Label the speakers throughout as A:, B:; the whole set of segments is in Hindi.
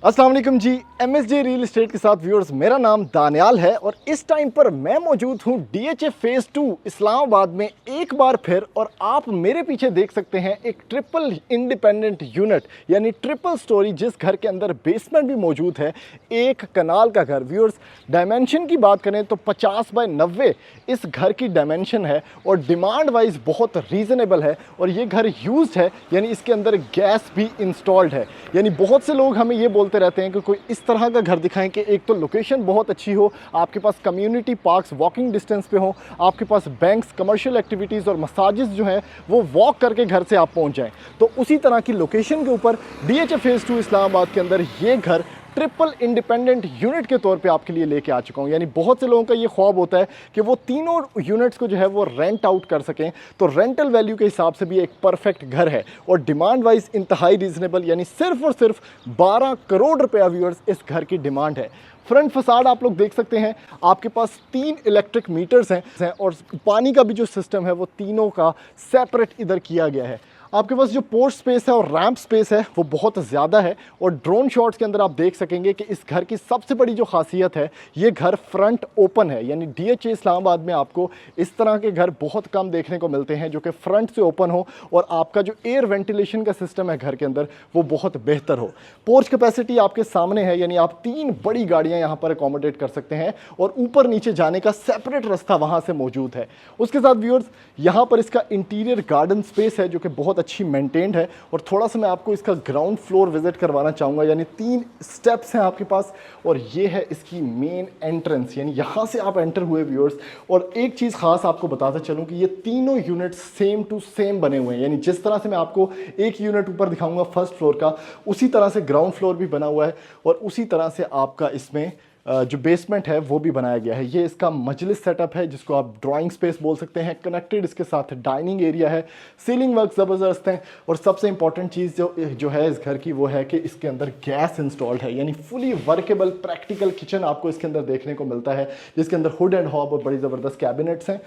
A: अस्सलाम वालेकुम जी। एमएसजे रियल एस्टेट के साथ व्यूअर्स, मेरा नाम दानियाल है और इस टाइम पर मैं मौजूद हूँ डीएचए फेज़ 2 इस्लामाबाद में एक बार फिर। और आप मेरे पीछे देख सकते हैं एक ट्रिपल इंडिपेंडेंट यूनिट यानी ट्रिपल स्टोरी, जिस घर के अंदर बेसमेंट भी मौजूद है। एक कनाल का घर। व्यूअर्स, डायमेंशन की बात करें तो 50 बाय 90 इस घर की डायमेंशन है और डिमांड वाइज बहुत रीज़नेबल है। और ये घर यूज्ड है यानी इसके अंदर गैस भी इंस्टॉल्ड है। यानी बहुत से लोग हमें ये बोलते रहते हैं कि कोई इस तरह का घर दिखाएं कि एक तो लोकेशन बहुत अच्छी हो, आपके पास कम्युनिटी पार्क्स वॉकिंग डिस्टेंस पे हो, आपके पास बैंक्स, कमर्शियल एक्टिविटीज़ और मसाजिद जो हैं वो वॉक करके घर से आप पहुंच जाएं। तो उसी तरह की लोकेशन के ऊपर डीएचए फेज़ 2 इस्लामाबाद के अंदर ये घर ट्रिपल इंडिपेंडेंट यूनिट के तौर पे आपके लिए लेके आ चुका हूँ। यानी बहुत से लोगों का ये ख्वाब होता है कि वो तीनों यूनिट्स को जो है वो रेंट आउट कर सकें। तो रेंटल वैल्यू के हिसाब से भी एक परफेक्ट घर है और डिमांड वाइज इंतहाई रीजनेबल, यानी सिर्फ और सिर्फ 12 करोड़ रुपया व्यूअर्स इस घर की डिमांड है। फ्रंट फसाड आप लोग देख सकते हैं, आपके पास 3 इलेक्ट्रिक मीटर्स हैं और पानी का भी जो सिस्टम है वो तीनों का सेपरेट इधर किया गया है। आपके पास जो पोर्च स्पेस है और रैंप स्पेस है वो बहुत ज़्यादा है। और ड्रोन शॉट्स के अंदर आप देख सकेंगे कि इस घर की सबसे बड़ी जो खासियत है, ये घर फ्रंट ओपन है। यानी डीएचए इस्लामाबाद में आपको इस तरह के घर बहुत कम देखने को मिलते हैं जो कि फ्रंट से ओपन हो और आपका जो एयर वेंटिलेशन का सिस्टम है घर के अंदर वो बहुत बेहतर हो। पोर्च कैपेसिटी आपके सामने है, यानी आप 3 बड़ी गाड़ियाँ यहाँ पर अकोमोडेट कर सकते हैं और ऊपर नीचे जाने का सेपरेट रास्ता वहाँ से मौजूद है। उसके साथ व्यूअर्स, यहाँ पर इसका इंटीरियर गार्डन स्पेस है जो कि बहुत अच्छी मेंटेन्ड है। और थोड़ा सा मैं आपको इसका ग्राउंड फ्लोर विजिट करवाना चाहूँगा। यानी 3 स्टेप्स हैं आपके पास और ये है इसकी मेन एंट्रेंस, यानी यहाँ से आप एंटर हुए व्यूअर्स। और एक चीज़ खास आपको बताता चलूँ कि ये तीनों यूनिट्स सेम टू सेम बने हुए हैं। यानी जिस तरह से मैं आपको एक यूनिट ऊपर दिखाऊंगा फर्स्ट फ्लोर का, उसी तरह से ग्राउंड फ्लोर भी बना हुआ है और उसी तरह से आपका इसमें जो बेसमेंट है वो भी बनाया गया है। ये इसका मजलिस सेटअप है जिसको आप ड्राइंग स्पेस बोल सकते हैं। कनेक्टेड इसके साथ डाइनिंग एरिया है, सीलिंग वर्क ज़बरदस्त हैं। और सबसे इंपॉर्टेंट चीज़ जो है इस घर की वो है कि इसके अंदर गैस इंस्टॉल्ड है। यानी फुली वर्केबल प्रैक्टिकल किचन आपको इसके अंदर देखने को मिलता है, जिसके अंदर हुड एंड हॉब और बड़ी ज़बरदस्त कैबिनेट्स हैं।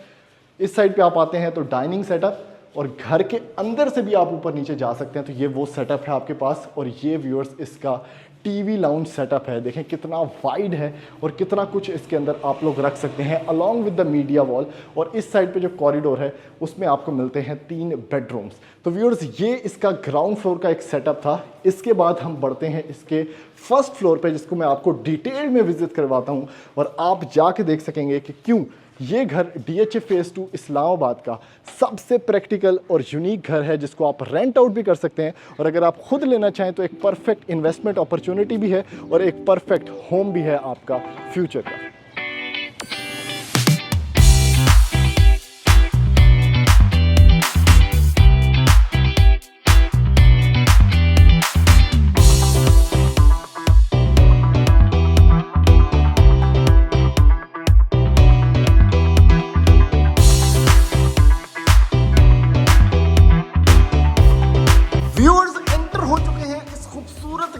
A: इस साइड पर आप आते हैं तो डाइनिंग सेटअप, और घर के अंदर से भी आप ऊपर नीचे जा सकते हैं। तो ये वो सेटअप है आपके पास। और ये व्यूअर्स इसका टीवी लाउंज सेटअप है। देखें कितना वाइड है और कितना कुछ इसके अंदर आप लोग रख सकते हैं along with the media wall. और इस साइड पे जो कॉरिडोर है उसमें आपको मिलते हैं 3 बेडरूम्स। तो व्यूअर्स, ये इसका ग्राउंड फ्लोर का एक सेटअप था। इसके बाद हम बढ़ते हैं इसके फर्स्ट फ्लोर पे, जिसको मैं आपको डिटेल में विजिट करवाता हूँ और आप जाके देख सकेंगे कि क्यों ये घर डीएचए फेज़ 2 इस्लामाबाद का सबसे प्रैक्टिकल और यूनिक घर है, जिसको आप रेंट आउट भी कर सकते हैं। और अगर आप खुद लेना चाहें तो एक परफेक्ट इन्वेस्टमेंट अपॉर्चुनिटी भी है और एक परफेक्ट होम भी है आपका फ्यूचर का।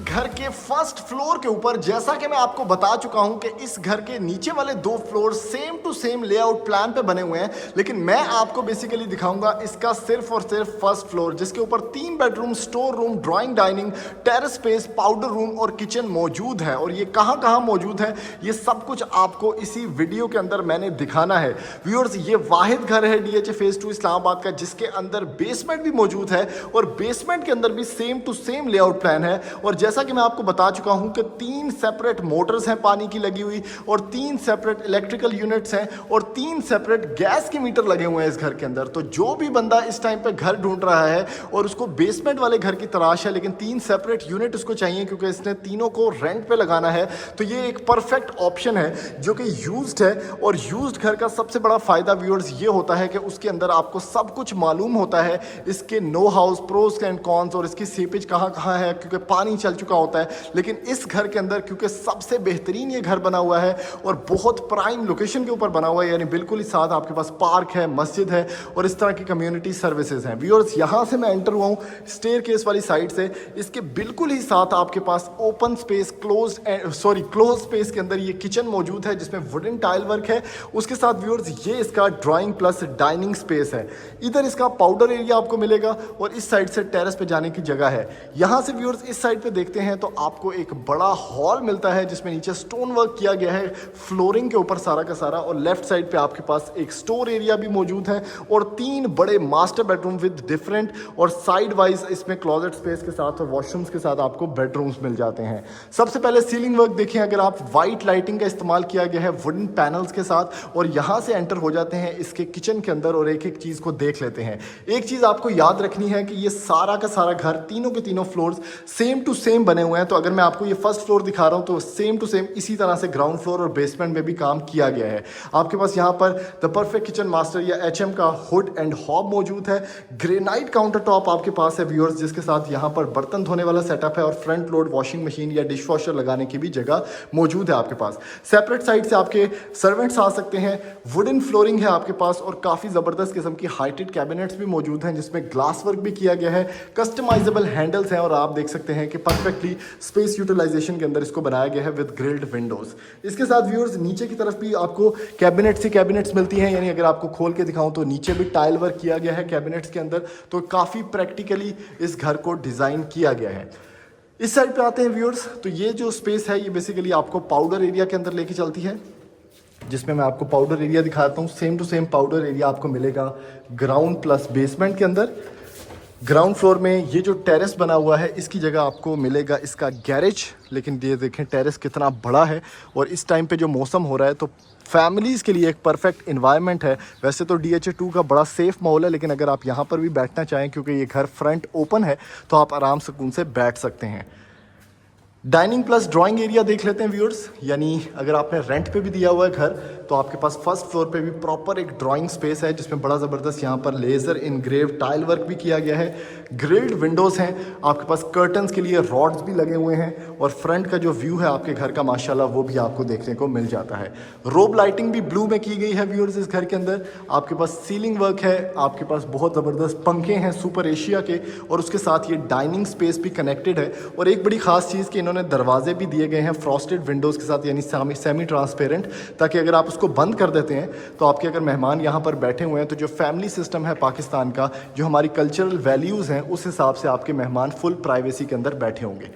A: घर के फर्स्ट फ्लोर के ऊपर, जैसा कि मैं आपको बता चुका हूं कि इस घर के नीचे वाले 2 floor same to same layout plan पे बने हुए हैं, लेकिन मैं आपको बेसिकली दिखाऊंगा इसका सिर्फ और सिर्फ फर्स्ट फ्लोर, जिसके ऊपर 3 bedroom, store room, drawing dining, terrace space, powder room और किचन मौजूद है। और ये कहां मौजूद है ये सब कुछ आपको इसी वीडियो के अंदर मैंने दिखाना है। व्यूअर्स, ये वाहिद घर है डीएचए फेज़ 2 इस्लामाबाद का जिसके अंदर बेसमेंट भी मौजूद है और बेसमेंट के अंदर भी same to same layout plan है। और जैसा कि मैं आपको बता चुका हूं कि 3 सेपरेट मोटर्स हैं पानी की लगी हुई और 3 सेपरेट इलेक्ट्रिकल यूनिट्स हैं और 3 सेपरेट गैस के मीटर लगे हुए हैं इस घर के अंदर। तो जो भी बंदा इस टाइम पे घर ढूंढ रहा है और उसको बेसमेंट वाले घर की तलाश है, लेकिन 3 सेपरेट यूनिट उसको चाहिए क्योंकि इसने तीनों को रेंट पे लगाना है, तो ये एक परफेक्ट ऑप्शन है जो कि यूज्ड है। और यूज्ड घर का सबसे बड़ा फायदा व्यूअर्स ये होता है कि उसके अंदर आपको सब कुछ मालूम होता है, इसके no house pros and cons और इसकी सीपेज कहाँ है, क्योंकि पानी चल चुका होता है। लेकिन इस घर के अंदर क्योंकि सबसे बेहतरीन ये घर बना हुआ है और बहुत प्राइम लोकेशन के ऊपर बना हुआ है, यानी बिल्कुल ही साथ आपके पास पार्क है, मस्जिद है और इस तरह की कम्युनिटी सर्विसेज हैं। व्यूअर्स, यहाँ से मैं एंटर हुआ हूँ स्टेयर केस वाली साइड से, इसके बिल्कुल ही साथ आपके पास ओपन स्पेस क्लोज स्पेस के अंदर ये किचन मौजूद है जिसमें वुडन टाइल वर्क है। उसके साथ व्यूअर्स ये इसका ड्राइंग प्लस डाइनिंग स्पेस है। इधर इसका पाउडर एरिया आपको मिलेगा और इस साइड से टेरेस पे जाने की जगह है। यहाँ से व्यूअर्स इस साइड पे पे देखते हैं तो आपको एक बड़ा हॉल मिलता है जिसमें नीचे स्टोन वर्क किया गया है फ्लोरिंग के ऊपर सारा का सारा, और लेफ्ट साइड पे आपके पास एक स्टोर एरिया भी मौजूद है और 3 बड़े मास्टर बेडरूम विद डिफरेंट और साइड वाइज इसमें क्लोजेट स्पेस के साथ और वॉशरूम्स के साथ आपको बेडरूम्स मिल जाते हैं। सबसे पहले सीलिंग वर्क देखें, अगर आप वाइट लाइटिंग का इस्तेमाल किया गया है वुडन पैनल्स के साथ, और यहाँ से एंटर हो जाते हैं इसके किचन के अंदर और एक एक चीज़ को देख लेते हैं। एक चीज़ आपको याद रखनी है कि ये सारा का सारा घर तीनों के तीनों फ्लोर्स सेम टू सेम बने हुए हैं। तो अगर मैं आपको ये फर्स्ट फ्लोर दिखा रहा हूँ तो सेम टू सेम इसी तरह से ग्राउंड फ्लोर और बेसमेंट में भी काम किया गया है। आपके पास यहाँ पर द परफेक्ट किचन मास्टर या HM का हुड एंड हॉब मौजूद है। ग्रेनाइट काउंटर टॉप आपके पास है व्यूअर्स, जिसके साथ यहाँ पर बर्तन धोने वाला सेटअप है और फ्रंट लोड वॉशिंग मशीन या डिश वॉशर लगाने की भी जगह मौजूद है आपके पास। सेपरेट साइड से आपके सर्वेंट्स आ सकते हैं। वुडन फ्लोरिंग है आपके पास और काफ़ी ज़बरदस्त किस्म की हाइटेड कैबिनेट्स भी मौजूद हैं जिसमें ग्लास वर्क भी किया गया है। कस्टमाइजेबल हैंडल्स हैं और आप देख सकते हैं कि परफेक्टली स्पेस यूटिलाइजेशन के अंदर इसको बनाया गया है विद ग्रिल्ड विंडोज। इसके साथ व्यूअर्स नीचे की तरफ भी आपको कैबिनेट्स मिलती हैं, यानी अगर आपको खोल के दिखाऊं तो नीचे भी टाइल वर्क किया गया है कैबिनेट्स के अंदर। तो काफ़ी प्रैक्टिकली इस घर को डिज़ाइन किया गया है। इस साइड पे आते हैं व्यूअर्स, तो ये जो स्पेस है ये बेसिकली आपको पाउडर एरिया के अंदर लेके चलती है, जिसमें मैं आपको पाउडर एरिया दिखाता हूँ। Same to same powder area आपको मिलेगा ग्राउंड प्लस बेसमेंट के अंदर। ग्राउंड फ्लोर में ये जो टेरेस बना हुआ है इसकी जगह आपको मिलेगा इसका गैरेज, लेकिन ये देखें टेरेस कितना बड़ा है और इस टाइम पे जो मौसम हो रहा है तो फैमिलीज़ के लिए एक परफेक्ट इन्वायरमेंट है। वैसे तो DHA2 का बड़ा सेफ माहौल है, लेकिन अगर आप यहाँ पर भी बैठना चाहें क्योंकि ये घर फ्रंट ओपन है तो आप आराम सुकून से बैठ सकते हैं। डाइनिंग प्लस ड्राइंग एरिया देख लेते हैं व्यूअर्स, यानी अगर आपने रेंट पे भी दिया हुआ है घर तो आपके पास फर्स्ट फ्लोर पे भी प्रॉपर एक ड्राइंग स्पेस है जिसमें बड़ा ज़बरदस्त यहाँ पर लेज़र इनग्रेव टाइल वर्क भी किया गया है। ग्रिल्ड विंडोज़ हैं, आपके पास कर्टन्स के लिए रॉड्स भी लगे हुए हैं और फ्रंट का जो व्यू है आपके घर का माशाल्लाह वो भी आपको देखने को मिल जाता है। रोब लाइटिंग भी ब्लू में की गई है व्यूअर्स इस घर के अंदर। आपके पास सीलिंग वर्क है, आपके पास बहुत ज़बरदस्त पंखे हैं सुपर एशिया के, और उसके साथ ये डाइनिंग स्पेस भी कनेक्टेड है। और एक बड़ी खास चीज़ कि इन्होंने दरवाजे भी दिए गए हैं फ्रॉस्टेड विंडोज़ के साथ, यानी सेमी ट्रांसपेरेंट, ताकि अगर आप उसको बंद कर देते हैं तो आपके अगर मेहमान यहाँ पर बैठे हुए हैं तो जो फैमिली सिस्टम है पाकिस्तान का, जो हमारी कल्चरल वैल्यूज़ हैं, उस हिसाब से आपके मेहमान फुल प्राइवेसी के अंदर बैठे होंगे।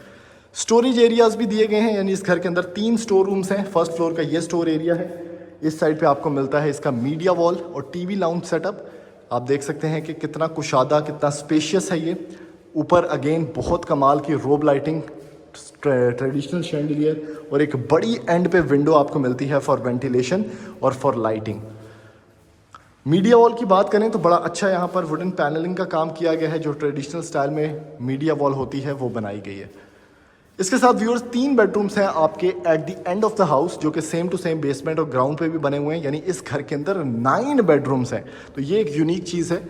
A: स्टोरेज एरियाज़ भी दिए गए हैं, यानी इस घर के अंदर 3 स्टोर रूम्स हैं। फर्स्ट फ्लोर का ये स्टोर एरिया है, इस साइड पे आपको मिलता है इसका मीडिया वॉल और टीवी लाउंज सेटअप। आप देख सकते हैं कि कितना कुशादा, कितना स्पेशियस है ये। ऊपर अगेन बहुत कमाल की रोब लाइटिंग, ट्रेडिशनल शैंडिलियर और एक बड़ी एंड पे विंडो आपको मिलती है फॉर वेंटिलेशन और फॉर लाइटिंग। मीडिया वॉल की बात करें तो बड़ा अच्छा यहाँ पर वुडन पैनलिंग का काम किया गया है, जो ट्रेडिशनल स्टाइल में मीडिया वॉल होती है वो बनाई गई है। इसके साथ व्यूअर्स 3 बेडरूम्स हैं आपके at the end of the house, जो कि सेम टू सेम बेसमेंट और ग्राउंड पे भी बने हुए हैं, यानी इस घर के अंदर 9 बेडरूम्स हैं। तो ये एक यूनिक चीज़ है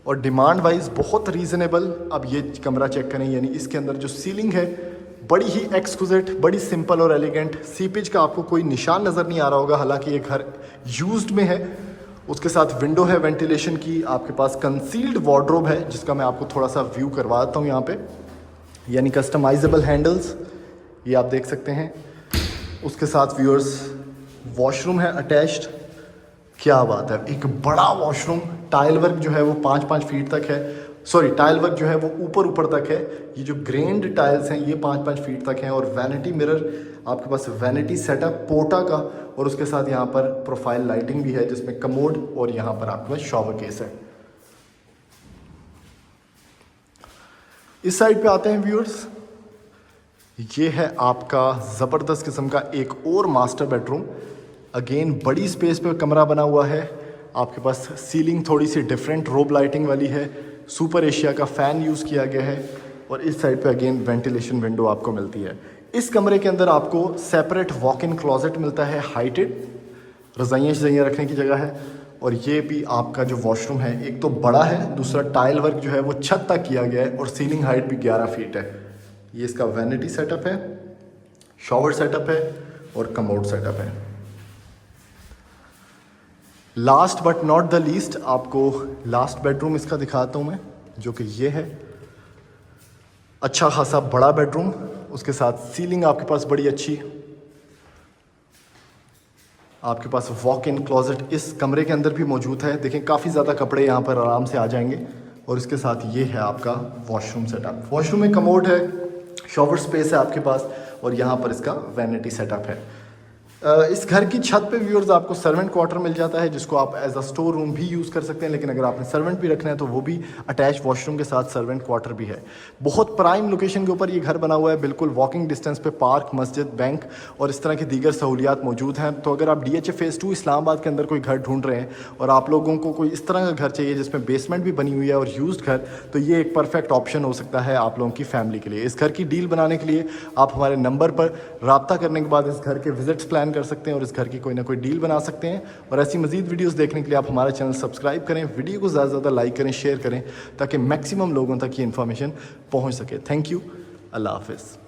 A: और डिमांड वाइज बहुत रीज़नेबल। अब ये कमरा चेक करें, यानी इसके अंदर जो सीलिंग है बड़ी ही एक्सक्यूजेट, बड़ी सिंपल और एलिगेंट। सीपेज का आपको कोई निशान नज़र नहीं आ रहा होगा, हालांकि ये घर यूज्ड में है। उसके साथ विंडो है वेंटिलेशन की, आपके पास कंसील्ड वार्डरोब है जिसका मैं आपको थोड़ा सा व्यू करवाता हूँ यहाँ पे, यानी कस्टमाइजेबल हैंडल्स ये आप देख सकते हैं। उसके साथ व्यूअर्स वॉशरूम है अटैच्ड, क्या बात है, एक बड़ा वॉशरूम। टाइल वर्क जो है वो 5-5 फीट तक है, सॉरी टाइल वर्क जो है वो ऊपर तक है। ये जो ग्रेन्ड टाइल्स हैं ये 5-5 फीट तक हैं और वैनिटी मिरर आपके पास, वैनिटी सेटअप पोटा का, और उसके साथ यहाँ पर प्रोफाइल लाइटिंग भी है जिसमें कमोड और यहाँ पर आपके पास शॉवर केस है। इस साइड पे आते हैं व्यूअर्स, ये है आपका ज़बरदस्त किस्म का एक और मास्टर बेडरूम। अगेन बड़ी स्पेस पे कमरा बना हुआ है। आपके पास सीलिंग थोड़ी सी डिफरेंट रोब लाइटिंग वाली है, सुपर एशिया का फ़ैन यूज़ किया गया है और इस साइड पे अगेन वेंटिलेशन विंडो आपको मिलती है। इस कमरे के अंदर आपको सेपरेट वॉक इन क्लोजेट मिलता है, हाइटेड रज़ाइयाँ रखने की जगह है। और ये भी आपका जो वॉशरूम है एक तो बड़ा है, दूसरा टाइल वर्क जो है वो छत तक किया गया है और सीलिंग हाइट भी 11 फीट है। ये इसका वैनिटी सेटअप है, शॉवर सेटअप है और कमोड सेटअप है। Last but not the least आपको लास्ट बेडरूम इसका दिखाता हूँ मैं, जो कि ये है। अच्छा खासा बड़ा बेडरूम, उसके साथ सीलिंग आपके पास बड़ी अच्छी, आपके पास वॉक इन क्लोजेट इस कमरे के अंदर भी मौजूद है। देखें काफ़ी ज़्यादा कपड़े यहाँ पर आराम से आ जाएंगे। और इसके साथ ये है आपका वॉशरूम सेटअप। वॉशरूम में कमोड है, शॉवर स्पेस है आपके पास और यहाँ पर इसका वैनिटी सेटअप है। इस घर की छत पे व्यूअर्स आपको सर्वेंट क्वार्टर मिल जाता है, जिसको आप एज अ स्टोर रूम भी यूज़ कर सकते हैं, लेकिन अगर आपने सर्वेंट भी रखना है तो वो भी अटैच वॉशरूम के साथ सर्वेंट क्वार्टर भी है। बहुत प्राइम लोकेशन के ऊपर ये घर बना हुआ है, बिल्कुल वॉकिंग डिस्टेंस पे पार्क, मस्जिद, बैंक और इस तरह की दीगर सहूलियात मौजूद हैं। तो अगर आप DHA फेज़ 2 इस्लामाबाद के अंदर कोई घर ढूंढ रहे हैं और आप लोगों को कोई इस तरह का घर चाहिए जिसमें बेसमेंट भी बनी हुई है और यूज्ड घर, तो ये एक परफेक्ट ऑप्शन हो सकता है आप लोगों की फैमिली के लिए। इस घर की डील बनाने के लिए आप हमारे नंबर पर रब्ता करने के बाद इस घर के विजिट्स प्लान कर सकते हैं और इस घर की कोई ना कोई डील बना सकते हैं। और ऐसी मजीद वीडियोस देखने के लिए आप हमारा चैनल सब्सक्राइब करें, वीडियो को ज़्यादा से ज़्यादा लाइक करें, शेयर करें, ताकि मैक्सिमम लोगों तक ये इन्फॉर्मेशन पहुंच सके। थैंक यू, अल्लाह हाफिज़।